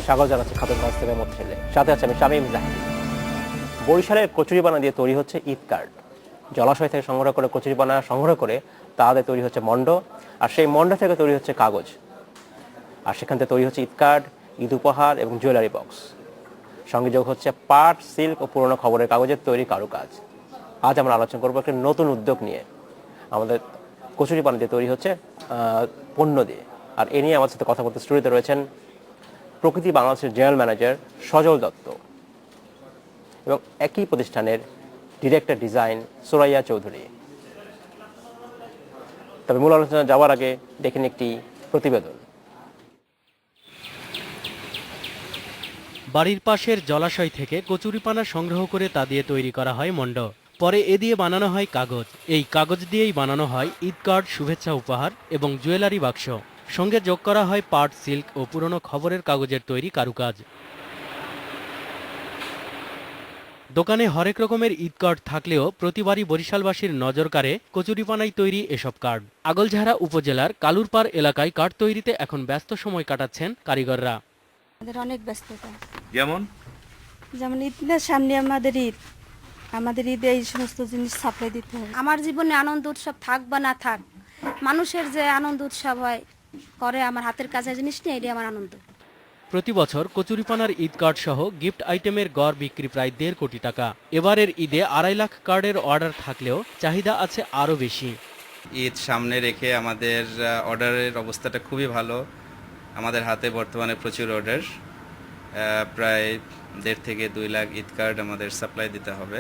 স্বাগত জানাচ্ছি খাতুনগঞ্জ থেকে মধ্যে সাথে আছে আমি শামীম জাহিদ। বরিশালের কচুরিপানা দিয়ে তৈরি হচ্ছে ঈদ কার্ড। জলাশয় থেকে সংগ্রহ করে কচুরিপানা সংগ্রহ করে তাদের তৈরি হচ্ছে মণ্ড, আর সেই মণ্ড থেকে তৈরি হচ্ছে কাগজ, আর সেখান থেকে তৈরি হচ্ছে ঈদ কার্ড, ঈদ উপহার এবং জুয়েলারি বক্স। সঙ্গে যোগ হচ্ছে পাট, সিল্ক ও পুরোনো খবরের কাগজের তৈরি কারুকাজ। আজ আমরা আলোচনা করবো একটি নতুন উদ্যোগ নিয়ে, আমাদের কচুরিপানা দিয়ে তৈরি হচ্ছে পণ্য দিয়ে। আর এ নিয়ে আমার সাথে কথা বলতে স্টুডিওতে রয়েছেন প্রকৃতি বাংলাদেশের জেনারেল ম্যানেজার সজল দত্ত এবং একই প্রতিষ্ঠানের ডিরেক্টর ডিজাইন সুরাইয়া চৌধুরী। তবে মূল আলোচনা যাওয়ার আগে দেখেন একটি প্রতিবেদন। বাড়ির পাশের জলাশয় থেকে কচুরিপানা সংগ্রহ করে তা দিয়ে তৈরি করা হয় মণ্ড। পরে এ দিয়ে বানানো হয় কাগজ। এই কাগজ দিয়েই বানানো হয় ঈদ কার্ড, শুভেচ্ছা উপহার এবং জুয়েলারি বাক্স। সঙ্গে যোগ করা হয় পাট, সিল্ক ও পুরনো খবরের কাগজের তৈরি কারুকাজ। দোকানে হরেক রকমের ঈদ কার্ড থাকলেও প্রতিবারই বরিশালবাসীর নজর কাড়ে কচুরিপানায় তৈরি এসব কার্ড। আগলঝাড়া উপজেলার কালুরপাড় এলাকায় কার্ড তৈরিতে এখন ব্যস্ত সময় কাটাচ্ছেন কারিগররা। আমাদের অনেক ব্যস্ততা, যেমন ঈদের সামনে আমাদের ঈদে এই সমস্ত জিনিস সাপ্লাই দিতে হবে। আমার জীবনে আনন্দ উৎসব থাক বা না থাক, মানুষের যে আনন্দ উৎসব হয় করে আমার হাতের কাজের জিনিস নিয়ে, এটাই আমার আনন্দ। প্রতি বছর কচুরিপানার ঈদ কার্ড সহ গিফট আইটেমের গড় বিক্রি প্রায় 1.5 কোটি টাকা। এবারের ঈদে 2.5 লাখ কার্ডের অর্ডার থাকলেও চাহিদা আছে আরও বেশি। ঈদ সামনে রেখে আমাদের অর্ডারের অবস্থাটা খুবই ভালো। আমাদের হাতে বর্তমানে প্রচুর অর্ডার, প্রায় 1.5 থেকে 2 লাখ ঈদ কার্ড আমাদের সাপ্লাই দিতে হবে।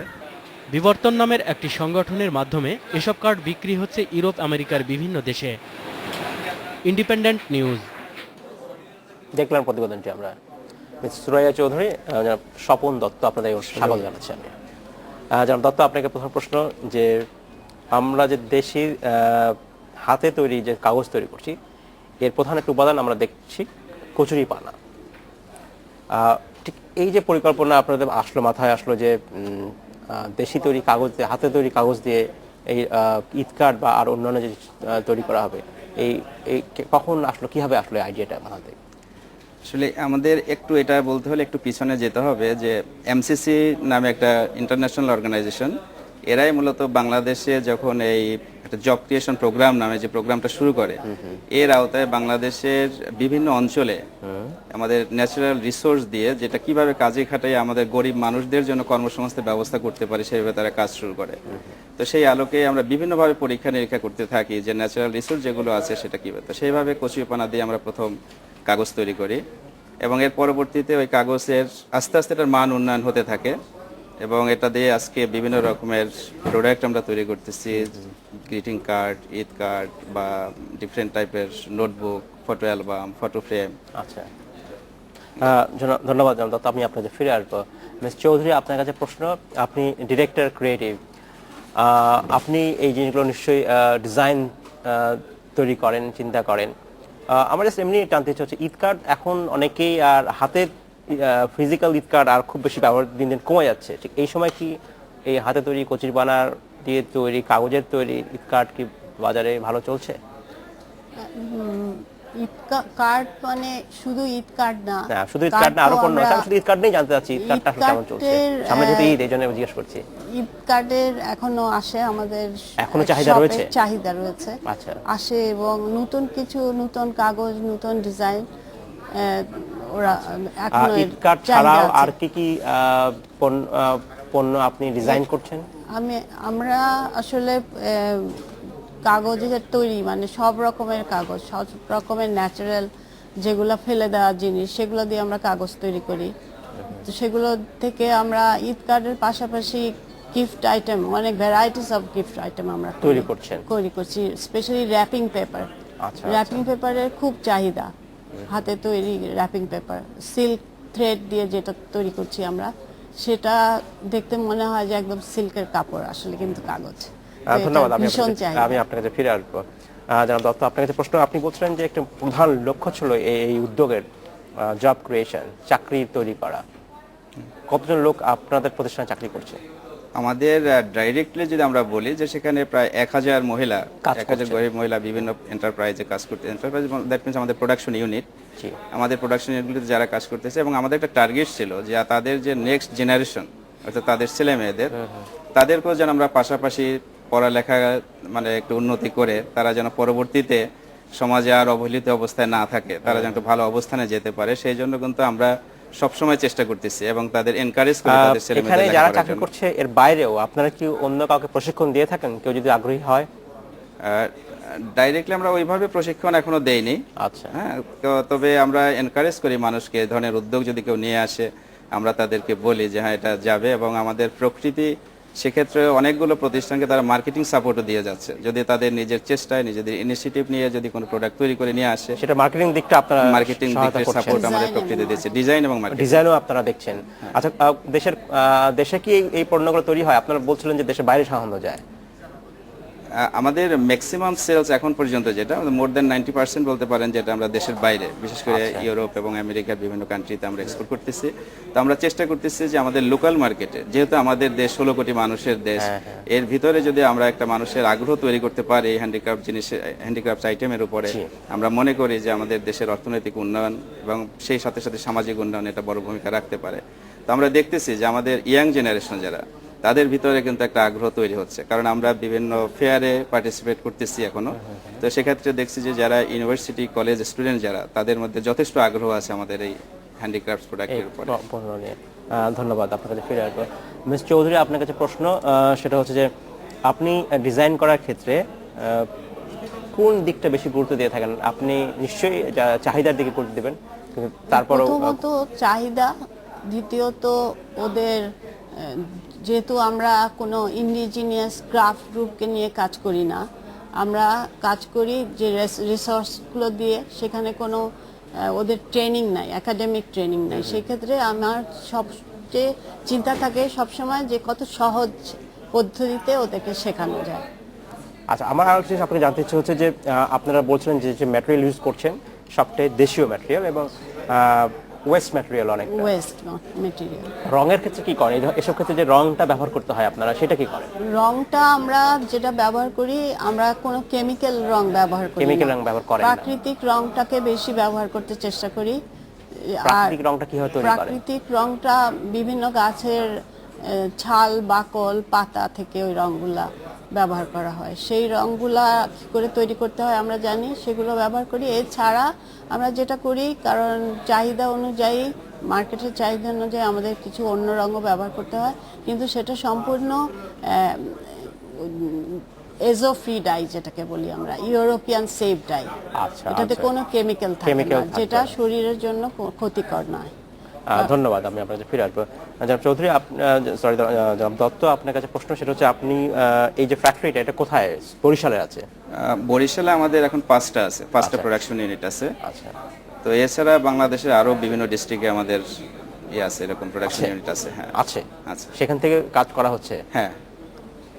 বিবর্তন নামের একটি সংগঠনের মাধ্যমে এসব কার্ড বিক্রি হচ্ছে ইউরোপ, আমেরিকার বিভিন্ন দেশে। Independent news. দেখলাম প্রতিবেদনটি আমরা। মিস সুরাইয়া চৌধুরী, স্বপন দত্ত, আপনাদের স্বাগত জানাচ্ছি আমি। জানাব দত্ত, আপনাকে প্রথম প্রশ্ন যে আমরা যে দেশি হাতে তৈরি যে কাগজ তৈরি করছি, এর প্রধান একটা উপাদান আমরা দেখছি কচুরিপানা। ঠিক এই যে পরিকল্পনা আপনাদের আসলো, মাথায় আসলো যে দেশি তৈরি কাগজ দিয়ে, হাতে তৈরি কাগজ দিয়ে এই ঈদ কার্ড বা আর অন্যান্য যে তৈরি করা হবে, এই কখন আসলো, কীভাবে আসলো এই আইডিয়াটা মাথাতে? আসলে আমাদের একটু এটা বলতে হলে একটু পিছনে যেতে হবে যে এমসিসি নামে একটা ইন্টারন্যাশনাল অর্গানাইজেশন, এরাই মূলত বাংলাদেশে যখন এই একটা জব ক্রিয়েশন প্রোগ্রাম নামে যে প্রোগ্রামটা শুরু করে, এর আওতায় বাংলাদেশের বিভিন্ন অঞ্চলে আমাদের ন্যাচারাল রিসোর্স দিয়ে যেটা কিভাবে কাজে খাটাই আমাদের গরিব মানুষদের জন্য কর্মসংস্থানের ব্যবস্থা করতে পারে, সেইভাবে তারা কাজ শুরু করে। তো সেই আলোকে আমরা বিভিন্নভাবে পরীক্ষা নিরীক্ষা করতে থাকি যে ন্যাচারাল রিসোর্স যেগুলো আছে সেটা কীভাবে। তো সেইভাবে কচুরিপানা দিয়ে আমরা প্রথম কাগজ তৈরি করি এবং এর পরবর্তীতে ওই কাগজের আস্তে আস্তে এটার মান উন্নয়ন হতে থাকে এবং এটা দিয়ে আজকে বিভিন্ন রকমের প্রোডাক্ট আমরা তৈরি করতেছি, গ্রিটিং কার্ড, ঈদ কার্ড বা ডিফারেন্ট টাইপের notebook, photo album, photo frame. আচ্ছা, ধন্যবাদ জানাব দত্ত। আমি আপনাকে ফিরে আসবো। মিস চৌধুরী, আপনার কাছে প্রশ্ন। আপনি ডিরেক্টর ক্রিয়েটিভ, আপনি এই জিনিসগুলো নিশ্চয়ই ডিজাইন তৈরি করেন, চিন্তা করেন। আমার জাস্ট এমনি জানতে ইচ্ছে হচ্ছে, ঈদ কার্ড এখন অনেকেই আর হাতের ফিজিক্যাল ঈদ কার্ড আর খুব বেশি ব্যবহার দিন দিন কমে যাচ্ছে। ঠিক এই সময় কি এই হাতে তৈরি কচুরিপানার দিয়ে তৈরি কাগজের তৈরি ঈদ কার্ড কি বাজারে ভালো চলছে? ঈদ কার্ড মানে শুধু ঈদ কার্ড না, শুধু ঈদ কার্ড না, আরো পণ্য আছে। আমি শুধু ঈদ কার্ড নিয়ে জানতে চাচ্ছি, ঈদ কার্ডটা কেমন চলছে সামনে যেহেতু ঈদ, এই জন্য জিজ্ঞেস করছি। ঈদ কার্ডের এখনো আসে, আমাদের এখনো চাহিদা রয়েছে? চাহিদা রয়েছে, আচ্ছা, আসে এবং নতুন কাগজ, নতুন ডিজাইন ওরা এখন। ঈদ কার্ড ছাড়াও আর কি কি পণ্য আপনি ডিজাইন করছেন? আমরা আসলে কাগজের তৈরি মানে সব রকমের কাগজ, সব রকমের ন্যাচারাল যেগুলো ফেলে দেওয়া জিনিস, সেগুলো দিয়ে আমরা কাগজ তৈরি করি। তো সেগুলো থেকে আমরা ঈদ কার্ডের পাশাপাশি গিফট আইটেম, অনেক ভ্যারাইটিস অফ গিফট আইটেম আমরা তৈরি করছি, স্পেশালি র্যাপিং পেপার। র্যাপিং পেপারের খুব চাহিদা, হাতে তৈরি র্যাপিং পেপার, সিল্ক থ্রেড দিয়ে যেটা তৈরি করছি আমরা, সেটা দেখতে মনে হয় যে একদম সিল্কের কাপড়, আসলে কিন্তু কাগজ। ধন্যবাদ। আমি আপনার কাছে ফিরে আসবো। জানাব দত্ত, আপনার কাছে প্রশ্ন। আপনি বলছিলেন যে একটা প্রধান লক্ষ্য ছিল এই উদ্যোগের জব ক্রিয়েশন, চাকরি তৈরি করা। কতজন লোক আপনাদের প্রতিষ্ঠানে চাকরি করছে? আমাদের ডাইরেক্টলি যদি আমরা বলি যে সেখানে প্রায় 1000 মহিলা, কাজ 1000 গরিব মহিলা বিভিন্ন এন্টারপ্রাইজে কাজ করতে, এন্টারপ্রাইজ দ্যাট মিনস আমাদের প্রোডাকশন ইউনিট, জি। আমাদের প্রোডাকশন ইউনিটগুলিতে যারা কাজ করতেছে, এবং আমাদের একটা টার্গেট ছিল যে তাদের যে নেক্সট জেনারেশন অর্থাৎ তাদের ছেলে মেয়েদের, তাদেরকেও যেন আমরা পাশাপাশি পড়ালেখা মানে একটু উন্নতি করে তারা যেন পরবর্তীতে সমাজে আর অবহেলিত অবস্থায় না থাকে, তারা যেন একটা ভালো অবস্থানে যেতে পারে, সেই জন্য কিন্তু আমরা সবসময় চেষ্টা করতেছি এবং তাদের এনকারেজ করি তাদের ছেলে এখানে মেয়েদের যারা লেখাপড়ার চাকরি জন্য। করছে এর বাইরেও আপনারা কি অন্য কাউকে প্রশিক্ষণ দিয়ে থাকেন, কেউ যদি আগ্রহী হয়? ডাইরেক্টলি আমরা ওইভাবে প্রশিক্ষণ এখনো দেইনি। আচ্ছা। হ্যাঁ, তবে আমরা এনকারেজ করি মানুষকে, এই ধরনের উদ্যোগ যদি কেউ নিয়ে আসে আমরা তাদেরকে বলি যে হ্যাঁ এটা যাবে, এবং আমাদের প্রকৃতি সেক্ষেত্রে অনেকগুলো প্রতিষ্ঠানকে তারা মার্কেটিং সাপোর্টও দিয়ে যাচ্ছে, যদি তাদের নিজের চেষ্টায় নিজেদের ইনিশিয়েটিভ নিয়ে যদি কোনো প্রোডাক্ট তৈরি করে নিয়ে আসে, সেটা মার্কেটিং দিকটা আপনারা মার্কেটিং সহায়তা দিকের করছেন? সাপোর্ট আমাদের প্রকৃতি দিচ্ছে, ডিজাইন এবং মার্কেটিং। ডিজাইনও আপনারা দেখছেন। আচ্ছা, দেশে কি এই পণ্যগুলো তৈরি হয়? আপনারা বলছিলেন যে দেশের বাইরে সাধারণত যায়। আমাদের ম্যাক্সিমাম সেলস এখন পর্যন্ত যেটা মোর দেন 90% বলতে পারেন যেটা আমরা দেশের বাইরে, বিশেষ করে ইউরোপ এবং আমেরিকার বিভিন্ন কান্ট্রিতে আমরা এক্সপোর্ট করতেছি। তো আমরা চেষ্টা করতেছি যে আমাদের লোকাল মার্কেটে, যেহেতু আমাদের দেশ 16 কোটি মানুষের দেশ, এর ভিতরে যদি আমরা একটা মানুষের আগ্রহ তৈরি করতে পারি হ্যান্ডিক্রাফট জিনিসের, হ্যান্ডিক্রাফট আইটেমের উপরে, আমরা মনে করি যে আমাদের দেশের অর্থনৈতিক উন্নয়ন এবং সেই সাথে সাথে সামাজিক উন্নয়ন এটা বড় ভূমিকা রাখতে পারে। তো আমরা দেখতেছি যে আমাদের ইয়াং জেনারেশন যারা, তাদের ভিতরে কিন্তু একটা আগ্রহ তৈরি হচ্ছে, কারণ আমরা বিভিন্ন ফেয়ারে পার্টিসিপেট করতেছি এখনো। তো সেক্ষেত্রে দেখছি যে যারা ইউনিভার্সিটি কলেজ স্টুডেন্ট যারা, তাদের মধ্যে যথেষ্ট আগ্রহ আছে আমাদের এই হ্যান্ডিক্রাফটস প্রোডাক্টের উপরে। পণ্য নিয়ে। ধন্যবাদ, আপনার কাছে ফিরে আসবো। মিস চৌধুরী, আপনার কাছে প্রশ্ন, সেটা হচ্ছে যে আপনি ডিজাইন করার ক্ষেত্রে কোন দিকটা বেশি গুরুত্ব দিয়ে থাকেন? আপনি নিশ্চয়ই চাহিদার দিকে গুরুত্ব দেবেন, কিন্তু তারপরও প্রথমত চাহিদা, দ্বিতীয়ত ওদের যেহেতু আমরা কোনো ইন্ডিজিনিয়াস ক্রাফট গ্রুপকে নিয়ে কাজ করি না, আমরা কাজ করি যে রিসোর্সগুলো দিয়ে, সেখানে কোনো ওদের ট্রেনিং নাই, একাডেমিক ট্রেনিং নাই। সেক্ষেত্রে আমার সবচেয়ে চিন্তা থাকে সবসময় যে কত সহজ পদ্ধতিতে ওদেরকে শেখানো যায়। আচ্ছা, আমার আরেকটা জিনিস আপনাকে জানতে ইচ্ছে হচ্ছে যে আপনারা বলছিলেন যে ম্যাটেরিয়াল ইউজ করছেন সবটাই দেশীয় ম্যাটেরিয়াল এবং ওয়েস্ট ম্যাটেরিয়াল অনেকটা। Waste material. রঙের ক্ষেত্রে কি করেন? এসব ক্ষেত্রে যে রংটা ব্যবহার করতে হয় আপনারা, সেটা কি করেন? রংটা আমরা যেটা ব্যবহার করি, আমরা কোনো কেমিক্যাল রং ব্যবহার করি না। কেমিক্যাল রং ব্যবহার করেন না? প্রাকৃতিক রংটাকে বেশি ব্যবহার করতে চেষ্টা করি। প্রাকৃতিক রংটা কিভাবে তৈরি করেন? প্রাকৃতিক রংটা বিভিন্ন গাছের ছাল, বাকল, পাতা থেকে ওই রংগুলা ব্যবহার করা হয়। সেই রংগুলা কী করে তৈরি করতে হয় আমরা জানি, সেগুলো ব্যবহার করি। এছাড়া আমরা যেটা করি, কারণ চাহিদা অনুযায়ী, মার্কেটের চাহিদা অনুযায়ী আমাদের কিছু অন্য রঙও ব্যবহার করতে হয়, কিন্তু সেটা সম্পূর্ণ এজো ফ্রি ডাই যেটাকে বলি আমরা, ইউরোপিয়ান সেফ ডাই। আচ্ছা, এটাতে কোনো কেমিক্যাল থাকে না, যেটা শরীরের জন্য ক্ষতিকর নয়। ধন্যবাদ, আমি আপনার কাছে ফিরে আসবো। জনাব চৌধুরী, সরি জনাব দত্ত, আপনার কাছে প্রশ্ন, সেটা হচ্ছে আপনি এই যে ফ্যাক্টরিটা, এটা কোথায়? বরিশালে আছে? বরিশালে আমাদের এখন 5টা আছে, 5টা প্রোডাকশন ইউনিট আছে। আচ্ছা। তো এছাড়া বাংলাদেশের আরো বিভিন্ন ডিস্ট্রিক্টে আমাদের আছে, এরকম প্রোডাকশন ইউনিট আছে। হ্যাঁ আছে। আচ্ছা, সেখান থেকে কাজ করা হচ্ছে? হ্যাঁ।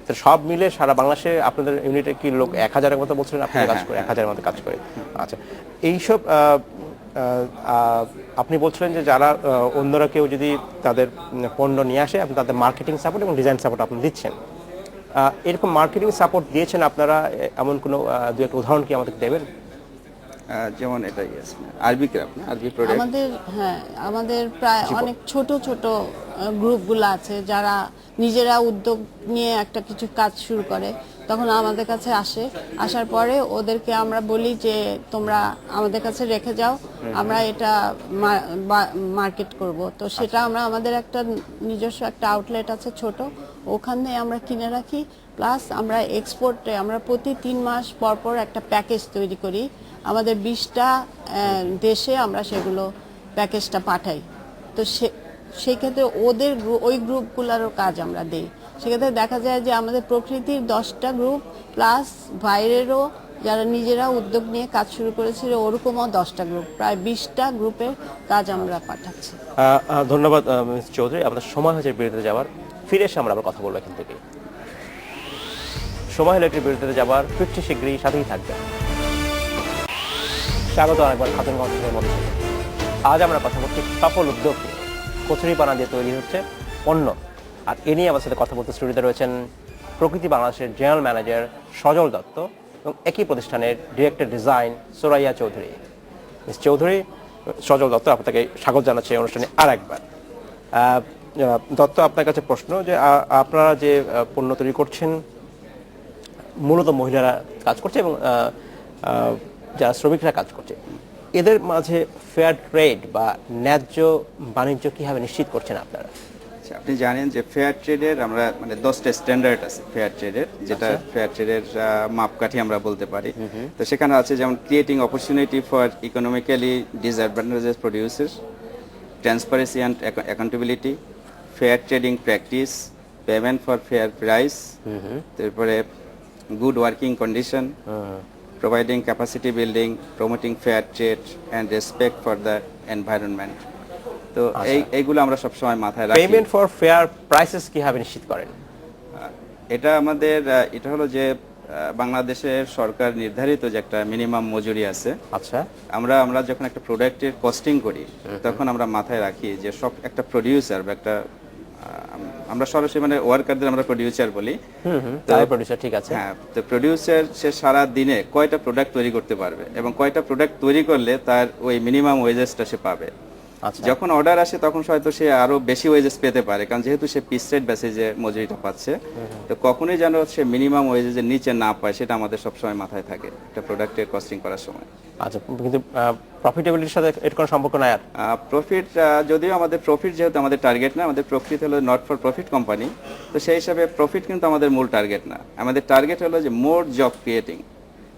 তো সব মিলে সারা বাংলাদেশে আপনাদের ইউনিটে কি লোক 1000-এর মতো বলছিলেন আপনি কাজ করে? 1000-এর মতো কাজ করে। আচ্ছা, এইসব আপনি বলছিলেন যে যারা অন্যরা কেউ যদি তাদের পণ্য নিয়ে আসে, আপনি তাদের মার্কেটিং সাপোর্ট এবং ডিজাইন সাপোর্ট আপনি দিচ্ছেন। এরকম মার্কেটিং সাপোর্ট দিয়েছেন আপনারা, এমন কোনো দু একটা উদাহরণ কি আমাদের দেবেন? যেমন এটাই আছে আরবি ক্রাফট, আরবি প্রোডাক্ট। আমাদের প্রায় অনেক ছোট ছোট গ্রুপগুলো আছে যারা নিজেরা উদ্যোগ নিয়ে একটা কিছু কাজ শুরু করে, তখন আমাদের কাছে আসার পরে ওদেরকে আমরা বলি যে তোমরা আমাদের কাছে রেখে যাও, আমরা এটা মার্কেট করব। তো সেটা আমরা, আমাদের একটা নিজস্ব একটা আউটলেট আছে ছোট, ওখানে আমরা কিনে রাখি। প্লাস আমরা এক্সপোর্টে, আমরা প্রতি 3 মাস পর পর একটা প্যাকেজ তৈরি করি, আমাদের 20টা দেশে আমরা সেগুলো প্যাকেজটা পাঠাই। তো সেই ক্ষেত্রে ওদের ওই গ্রুপগুলোরও কাজ আমরা দিই। সেক্ষেত্রে দেখা যায় যে আমাদের প্রকৃতির 10টা গ্রুপ প্লাস বাইরেরও যারা নিজেরা উদ্যোগ নিয়ে কাজ শুরু করেছিল ওরকমও 10টা গ্রুপ, প্রায় 20টা গ্রুপের কাজ আমরা পাঠাচ্ছি। ধন্যবাদ মিস চৌধুরী, আমাদের সময় হয়েছে বিরতিতে যাওয়ার। ফিরে এসে আমরা আবার কথা বলবো এখান থেকে। সময় হলো একটি বিরতিতে যাওয়ার, ফিরছি শীঘ্রই, সাথেই থাকবে। স্বাগত আরেকবার খাতুনগঞ্জের মধ্যে। আজ আমরা কথা বলছি সফল উদ্যোগ নিয়ে। কচুরিপানা দিয়ে তৈরি হচ্ছে পণ্য, আর এ নিয়ে আমার সাথে কথা বলতে স্টুডিওতে রয়েছেন প্রকৃতি বাংলাদেশের জেনারেল ম্যানেজার সজল দত্ত এবং একই প্রতিষ্ঠানের director design Soraiya Chowdhury. Miss Chowdhury, Sajal Dutta, আপনাকে স্বাগত জানাচ্ছি এই অনুষ্ঠানে আর একবার। দত্ত, আপনার কাছে প্রশ্ন যে আপনারা যে পণ্য তৈরি করছেন মূলত মহিলারা কাজ করছে এবং যারা শ্রমিকরা কাজ করছে, এদের মাঝে ফেয়ার ট্রেড বা ন্যায্য বাণিজ্য কিভাবে নিশ্চিত করছেন আপনারা? আচ্ছা, আপনি জানেন যে ফেয়ার ট্রেডের আমরা মানে 10টা স্ট্যান্ডার্ড আছে ফেয়ার ট্রেডের, যেটা ফেয়ার ট্রেডের মাপকাঠি আমরা বলতে পারি। তো সেখানে আছে যেমন creating opportunity for economically disadvantages producer, transparency and accountability, fair trading practice, payment for fair price, তারপরে good working condition, providing capacity building, promoting fair trade and respect for the environment. তো এইগুলো আমরা সবসময় মাথায় রাখি। পেমেন্ট ফর ফেয়ার প্রাইসেস কিভাবে নিশ্চিত করেন? এটা আমাদের এটা হলো যে বাংলাদেশের সরকার নির্ধারিত যে একটা মিনিমাম মজুরি আছে। আচ্ছা, আমরা যখন একটা প্রোডাক্টের কস্টিং করি তখন আমরা মাথায় রাখি যে সব একটা প্রোডিউসার বা একটা আমরা সরাসরি মানে ওয়ার্কারদের আমরা প্রোডিউসার বলি। প্রোডিউসার, ঠিক আছে। হ্যাঁ, তো প্রোডিউসার সে সারা দিনে কয়টা প্রোডাক্ট তৈরি করতে পারবে এবং কয়টা প্রোডাক্ট তৈরি করলে তার ওই মিনিমাম ওয়েজেসটা সে পাবে। যখন অর্ডার আসে তখন হয়তো সে আরো বেশি ওয়েজেস পেতে পারে, কারণ যেহেতু সে পিস রেট বেসিসে মজুরিটা পাচ্ছে। তো কখনোই যেন সে মিনিমাম ওয়েজেসের নিচে না পায় সেটা আমাদের সবসময় মাথায় থাকে একটা প্রোডাক্টের কস্টিং করার সময়। আচ্ছা, কিন্তু প্রফিটেবিলিটির সাথে এর কোনো সম্পর্ক নাই? আর প্রফিট, যদিও আমাদের প্রফিট যেহেতু আমাদের টার্গেট না, আমাদের প্রফিট হলো নট ফর প্রফিট কোম্পানি, তো সেই হিসাবে প্রফিট কিন্তু আমাদের মূল টার্গেট না। আমাদের টার্গেট হলো যে মোর জব ক্রিয়েটিং,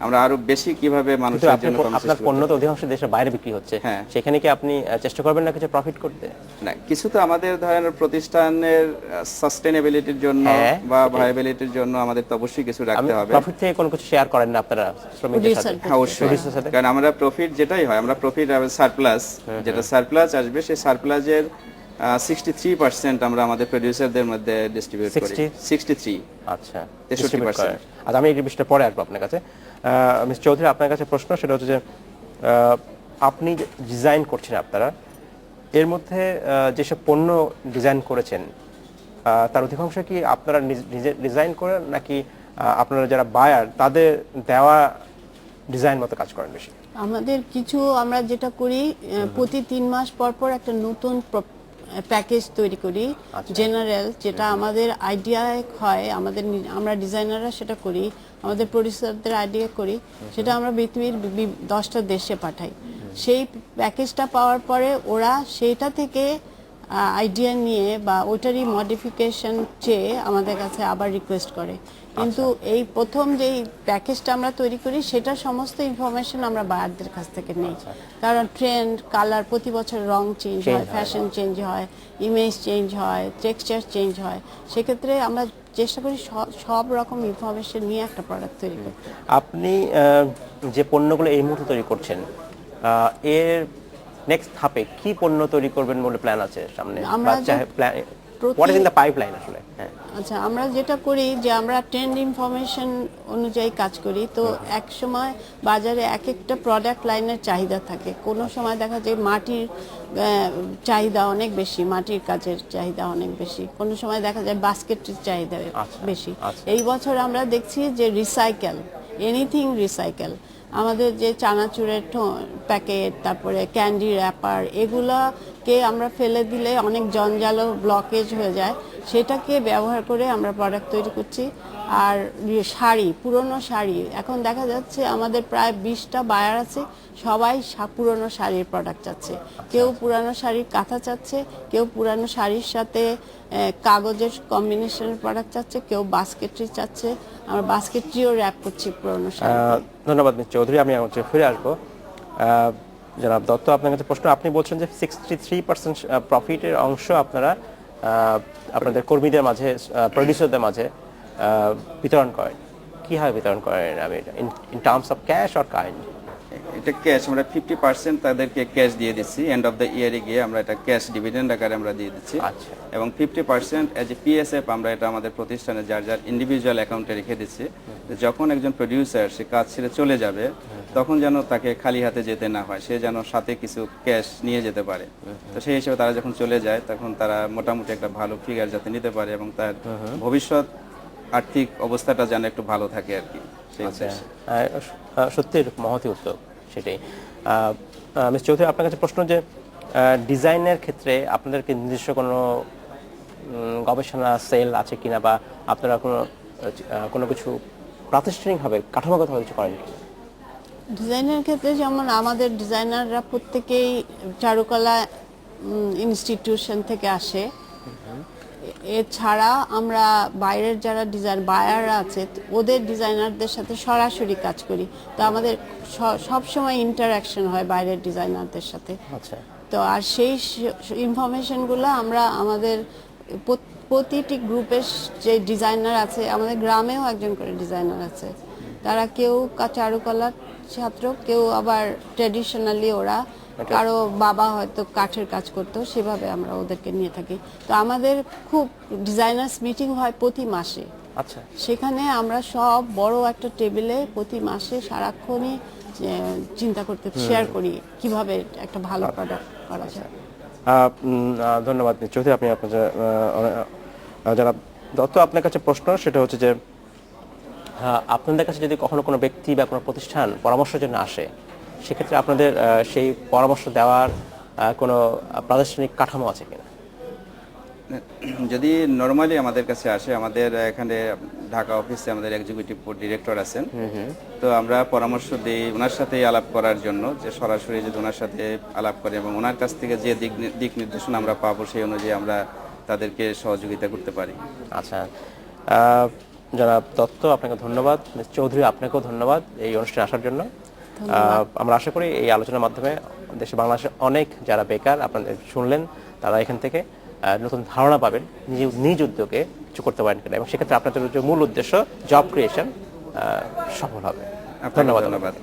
আমরা আরো বেশি কিভাবে মানুষের জন্য। আপনার পণ্য তো অধিকাংশ দেশের বাইরে বিক্রি হচ্ছে, সেখানে কি আপনি চেষ্টা করবেন না কিছু প্রফিট করতে? না, কিছু তো আমাদের ধরেন প্রতিষ্ঠানের সাস্টেনেবিলিটির জন্য বা ভায়াবিলিটির জন্য আমাদের তো অবশ্যই কিছু রাখতে হবে। প্রফিট থেকে কোনো কিছু শেয়ার করেন না আপনারা শ্রমিকদের সাথে? অবশ্যই, কারণ আমরা প্রফিট যেটাই হয়, আমরা প্রফিট সারপ্লাস, যেটা সারপ্লাস আসবে সেই সারপ্লাসের 63% আমরা আমাদের প্রোডিউসারদের মধ্যে ডিস্ট্রিবিউট করি। 63। আচ্ছা, 63%। আচ্ছা, আমি এই বিষয়টা পরে আসবো আপনার কাছে। মিস চৌধুরী, আপনার কাছে প্রশ্ন, সেটা হচ্ছে যে আপনি ডিজাইন করছেন, আপনারা এর মধ্যে যেসব পণ্য ডিজাইন করেছেন তার অধিকাংশ কি আপনারা নিজে ডিজাইন করেন নাকি আপনারা যারা বায়ার তাদের দেওয়া ডিজাইন মতো কাজ করেন বেশি? আমাদের কিছু আমরা যেটা করি, প্রতি 3 মাস পর পর একটা নতুন প্যাকেজ তৈরি করি জেনারেল, যেটা আমাদের আইডিয়ায় হয়, আমরা ডিজাইনাররা সেটা করি, আমাদের প্রোডিউসারদের আইডিয়া করি, সেটা আমরা পৃথিবীর 10টা দেশে পাঠাই। সেই প্যাকেজটা পাওয়ার পরে ওরা সেইটা থেকে আইডিয়া নিয়ে বা ওইটারই মডিফিকেশন চেয়ে আমাদের কাছে আবার রিকোয়েস্ট করে। কিন্তু এই প্রথম যেই প্যাকেজটা আমরা তৈরি করি সেটার সমস্ত ইনফরমেশন আমরা বায়ারদের কাছ থেকে নেই, কারণ ট্রেন্ড, কালার, প্রতি বছর রং চেঞ্জ হয়, ফ্যাশন চেঞ্জ হয়, ইমেজ চেঞ্জ হয়, টেক্সচার চেঞ্জ হয়। সেক্ষেত্রে আমরা চেষ্টা করি সব রকম ইনফরমেশন নিয়ে একটা প্রোডাক্ট তৈরি করতে। আপনি যে পণ্যগুলো এই মুহূর্তে তৈরি করছেন, এর নেক্সট ধাপে কি পণ্য তৈরি করবেন বলে প্ল্যান আছে সামনে? What is in the pipeline আসলে? আচ্ছা, আমরা যেটা করি যে আমরা ট্রেন্ড ইনফরমেশন অনুযায়ী কাজ করি। তো এক সময় বাজারে এক একটা প্রোডাক্ট লাইনের চাহিদা থাকে। কোনো সময় দেখা যায় মাটির চাহিদা অনেক বেশি, মাটির কাজের চাহিদা অনেক বেশি। কোনো সময় দেখা যায় বাস্কেটের চাহিদা বেশি। এই বছর আমরা দেখছি যে রিসাইকেল, এনিথিং রিসাইকেল, আমাদের যে চানাচুরের প্যাকেট, তারপরে ক্যান্ডি র্যাপার, এগুলোকে আমরা ফেলে দিলে অনেক জঞ্জাল ব্লকেজ হয়ে যায়, সেটাকে ব্যবহার করে আমরা প্রোডাক্ট তৈরি করছি। আর শাড়ি, পুরনো শাড়ি, এখন দেখা যাচ্ছে আমাদের প্রায় 20টা বায়ার আছে, সবাই পুরনো শাড়ির প্রোডাক্ট চাচ্ছে। কেউ পুরানো শাড়ির কাঁথা চাচ্ছে, কেউ পুরানো শাড়ির সাথে কাগজের কম্বিনেশনের প্রোডাক্ট চাচ্ছে, কেউ বাস্কেটরি চাচ্ছে। আমরা বাস্কেটরিও র্যাপ করছি পুরনো শাড়ি। ধন্যবাদ মিস চৌধুরী, আমি ফিরে আসবো। জনাব দত্ত, আপনার কাছে প্রশ্ন। আপনি বলছেন যে 63% প্রফিটের অংশ আপনারা আপনাদের কর্মীদের মাঝে, প্রোডিউসারদের মাঝে বিতরণ করেন। কিভাবে বিতরণ করেন? আমি in terms of cash or kind? এটা ক্যাশ, আমরা 50% তাদেরকে ক্যাশ দিয়ে দিচ্ছি, এন্ড অফ দ্য ইয়ারে গিয়ে আমরা এটা ক্যাশ ডিভিডেন্ড আকারে আমরা দিয়ে দিচ্ছি। আচ্ছা। এবং 50% এজ এ পিএসএফ আমরা এটা আমাদের প্রতিষ্ঠানে যার যার ইন্ডিভিজুয়াল অ্যাকাউন্টে রেখে দিচ্ছি, যখন একজন প্রডিউসার সে কাজ ছেড়ে চলে যাবে তখন যেন তাকে খালি হাতে যেতে না হয়, সে যেন সাথে কিছু ক্যাশ নিয়ে যেতে পারে। তো সেই হিসেবে তারা যখন চলে যায় তখন তারা মোটামুটি একটা ভালো ফিগার যাতে নিতে পারে এবং তার ভবিষ্যৎ আর্থিক অবস্থাটা যেন একটু ভালো থাকে আর কি, সেই উদ্দেশ্যে। সত্যি মহতি উদ্যোগ সেটাই। মিস চৌধুরী, আপনার কাছে প্রশ্ন যে ডিজাইনের ক্ষেত্রে আপনাদেরকে নিজস্ব কোনো গবেষণা সেল আছে কিনা, বা আপনারা কোনো কিছু প্রাতিষ্ঠানিকভাবে কাঠামোগতভাবে কিছু করেন কিনা? ডিজাইনের ক্ষেত্রে যেমন আমাদের ডিজাইনাররা প্রত্যেকেই চারুকলা ইনস্টিটিউশন থেকে আসে। এছাড়া আমরা বাইরের যারা বায়াররা আছে ওদের ডিজাইনারদের সাথে সরাসরি কাজ করি, তো আমাদের সব সময় ইন্টারাকশন হয় বাইরের ডিজাইনারদের সাথে। আচ্ছা। তো আর সেই ইনফরমেশনগুলো আমরা আমাদের প্রতিটি গ্রুপের যে ডিজাইনার আছে, আমাদের গ্রামেও একজন করে ডিজাইনার আছে, তারা কেউ চারুকলার ছাত্র, কেউ আবার ট্র্যাডিশনালি ওরা কারো বাবা হয়তো কাঠের কাজ করতো, সেভাবে আমরা ওদেরকে নিয়ে থাকি। তো আমাদের খুব ডিজাইনার্স মিটিং হয় প্রতি মাসে। আচ্ছা। সেখানে আমরা সব বড় একটা টেবিলে প্রতি মাসে সারাক্ষণই চিন্তা করতে শেয়ার করি কিভাবে একটা ভালো প্রোডাক্ট করা যায়। ধন্যবাদ মিস চৌধুরী। আপনি আপনার যারা দত্ত, আপনার কাছে প্রশ্ন সেটা হচ্ছে যে আপনাদের কাছে যদি কখনো কোনো ব্যক্তি বা কোনো প্রতিষ্ঠান পরামর্শের জন্য আসে, সেক্ষেত্রে আপনাদের সেই পরামর্শ দেওয়ার কোনো প্রাতিষ্ঠানিক কাঠামো আছে কিনা? যদি নরমালি আমাদের কাছে আসে, আমাদের এখানে ঢাকা অফিসে আমাদের এক্সিকিউটিভ ডিরেক্টর আছেন, তো আমরা পরামর্শ দিই ওনার সাথে আলাপ করার জন্য, যে সরাসরি যদি ওনার সাথে আলাপ করে এবং ওনার কাছ থেকে যে দিক নির্দেশনা আমরা পাবো সেই অনুযায়ী আমরা তাদেরকে সহযোগিতা করতে পারি। আচ্ছা, জনাব দত্ত আপনাকে ধন্যবাদ, মিস চৌধুরী আপনাকেও ধন্যবাদ এই অনুষ্ঠানে আসার জন্য। আমরা আশা করি এই আলোচনার মাধ্যমে দেশে বাংলাদেশে অনেক যারা বেকার আপনাদের শুনলেন, তারা এখান থেকে নতুন ধারণা পাবেন, নিজ উদ্যোগে কিছু করতে পারেন কিনা, এবং সেক্ষেত্রে আপনাদের যে মূল উদ্দেশ্য জব ক্রিয়েশন সফল হবে। ধন্যবাদ। ধন্যবাদ।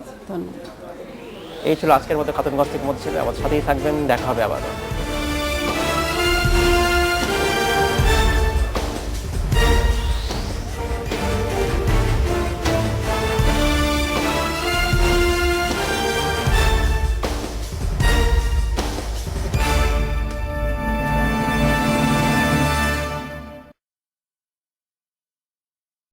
এই ছিল আজকের মতো খাতুনগঞ্জ থেকে মধ্যে ছিল, আমাদের সাথেই থাকবেন, দেখা হবে আবার।